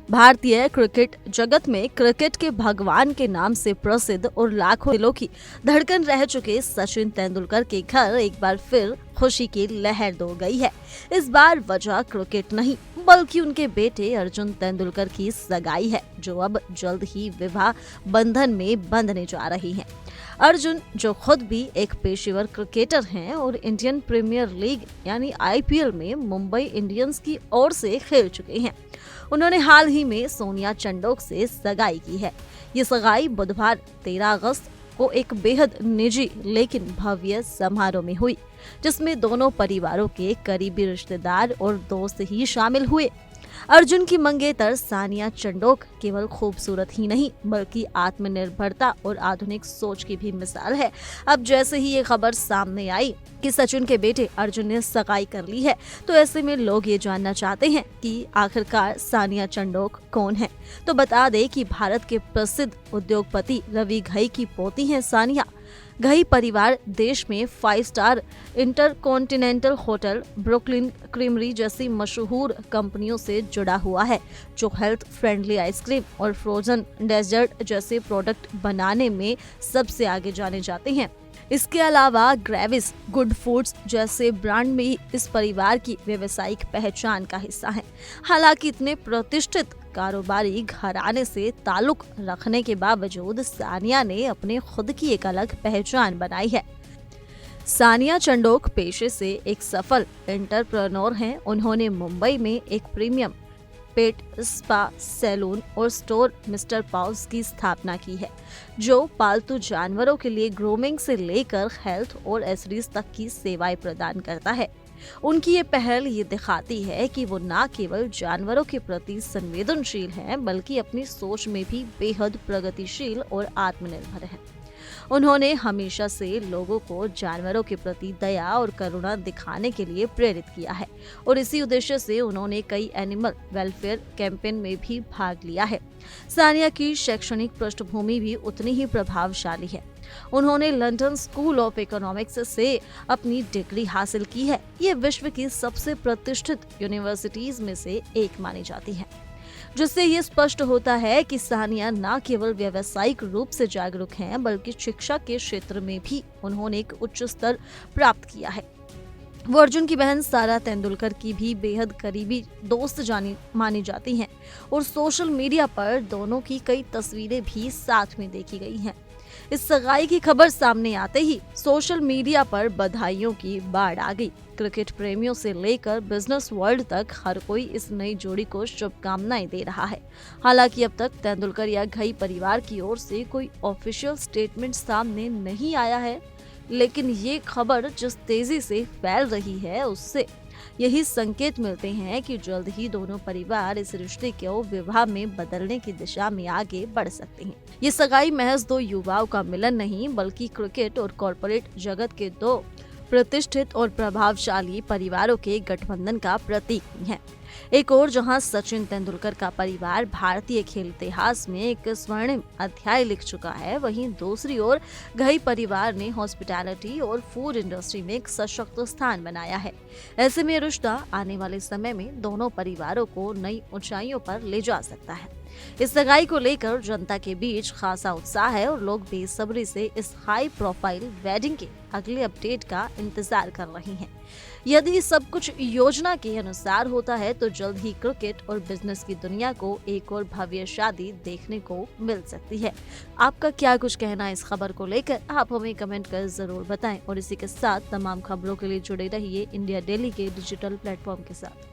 भारतीय क्रिकेट जगत में क्रिकेट के भगवान के नाम से प्रसिद्ध और लाखों दिलों की धड़कन रह चुके सचिन तेंदुलकर के घर एक बार फिर खुशी की लहर दौड़ गई है। इस बार वजह क्रिकेट नहीं बल्कि उनके बेटे अर्जुन तेंदुलकर की सगाई है, जो अब जल्द ही विवाह बंधन में बंधने जा रही है। अर्जुन, जो खुद भी एक पेशेवर क्रिकेटर हैं और इंडियन प्रीमियर लीग यानी आईपीएल में मुंबई इंडियंस की ओर से खेल चुके हैं, उन्होंने हाल ही में सोनिया चंडोक से सगाई की है। ये सगाई बुधवार 13 अगस्त को एक बेहद निजी लेकिन भव्य समारोह में हुई, जिसमें दोनों परिवारों के करीबी रिश्तेदार और दोस्त ही शामिल हुए। अर्जुन की मंगेतर सानिया चंडोक केवल खूबसूरत ही नहीं बल्कि आत्मनिर्भरता और आधुनिक सोच की भी मिसाल है। अब जैसे ही ये खबर सामने आई कि सचिन के बेटे अर्जुन ने सगाई कर ली है, तो ऐसे में लोग ये जानना चाहते हैं कि आखिरकार सानिया चंडोक कौन है। तो बता दें कि भारत के प्रसिद्ध उद्योगपति रवि घई की पोती हैं सानिया। घई परिवार देश में 5 star intercontinental hotel, Brooklyn creamery जैसी मशहूर कंपनियों से जुड़ा हुआ है, जो हेल्थ फ्रेंडली आइसक्रीम और फ्रोजन डेजर्ट जैसे प्रोडक्ट बनाने में सबसे आगे जाने जाते हैं। इसके अलावा ग्रेविस गुड फूड्स जैसे ब्रांड भी इस परिवार की व्यावसायिक पहचान का हिस्सा हैं। हालांकि इतने प्रतिष्ठित कारोबारी घराने से ताल्लुक रखने के बावजूद सानिया ने अपने खुद की एक अलग पहचान बनाई है। सानिया चंडोक पेशे से एक सफल एंटरप्रेन्योर हैं। उन्होंने मुंबई में एक प्रीमियम पेट स्पा, सैलून और स्टोर मिस्टर पाउस की स्थापना की है, जो पालतू जानवरों के लिए ग्रूमिंग से लेकर हेल्थ और एसेसरीज तक की सेवाएं प्रदान करता है। उनकी ये पहल ये दिखाती है कि वो न केवल जानवरों के प्रति संवेदनशील हैं, बल्कि अपनी सोच में भी बेहद प्रगतिशील और आत्मनिर्भर हैं। उन्होंने हमेशा से लोगों को जानवरों के प्रति दया और करुणा दिखाने के लिए प्रेरित किया है और इसी उद्देश्य से उन्होंने कई एनिमल वेलफेयर कैंपेन में भी भाग लिया है। सानिया की शैक्षणिक पृष्ठभूमि भी उतनी ही प्रभावशाली है। उन्होंने लंदन स्कूल ऑफ इकोनॉमिक्स से अपनी डिग्री हासिल की है। ये विश्व की सबसे प्रतिष्ठित यूनिवर्सिटीज में से एक मानी जाती है, जिससे ये स्पष्ट होता है कि सानिया न केवल व्यावसायिक रूप से जागरूक हैं, बल्कि शिक्षा के क्षेत्र में भी उन्होंने एक उच्च स्तर प्राप्त किया है। वो अर्जुन की बहन सारा तेंदुलकर की भी बेहद करीबी दोस्त मानी जाती हैं और सोशल मीडिया पर दोनों की कई तस्वीरें भी साथ में देखी गई हैं। इस सगाई की खबर सामने आते ही सोशल मीडिया पर बधाइयों की बाढ़ आ गई। क्रिकेट प्रेमियों से लेकर बिजनेस वर्ल्ड तक हर कोई इस नई जोड़ी को शुभकामनाएं दे रहा है। हालांकि अब तक तेंदुलकर या घई परिवार की ओर से कोई ऑफिशियल स्टेटमेंट सामने नहीं आया है, लेकिन ये खबर जिस तेजी से फैल रही है उससे यही संकेत मिलते हैं कि जल्द ही दोनों परिवार इस रिश्ते को विवाह में बदलने की दिशा में आगे बढ़ सकते हैं। ये सगाई महज दो युवाओं का मिलन नहीं बल्कि क्रिकेट और कॉर्पोरेट जगत के दो प्रतिष्ठित और प्रभावशाली परिवारों के गठबंधन का प्रतीक भी है। एक और जहां सचिन तेंदुलकर का परिवार भारतीय खेल इतिहास में एक स्वर्णिम अध्याय लिख चुका है, वहीं दूसरी ओर घई परिवार ने हॉस्पिटैलिटी और फूड इंडस्ट्री में एक सशक्त स्थान बनाया है। ऐसे में रिश्ता आने वाले समय में दोनों परिवारों को नई ऊंचाइयों पर ले जा सकता है। इस सगाई को लेकर जनता के बीच खासा उत्साह है और लोग बेसब्री से इस हाई प्रोफाइल वेडिंग के अगले अपडेट का इंतजार कर रहे हैं। यदि सब कुछ योजना के अनुसार होता है तो जल्द ही क्रिकेट और बिजनेस की दुनिया को एक और भव्य शादी देखने को मिल सकती है। आपका क्या कुछ कहना है इस खबर को लेकर? आप हमें कमेंट कर जरूर बताएं और इसी के साथ तमाम खबरों के लिए जुड़े रहिए इंडिया डेली के डिजिटल प्लेटफॉर्म के साथ।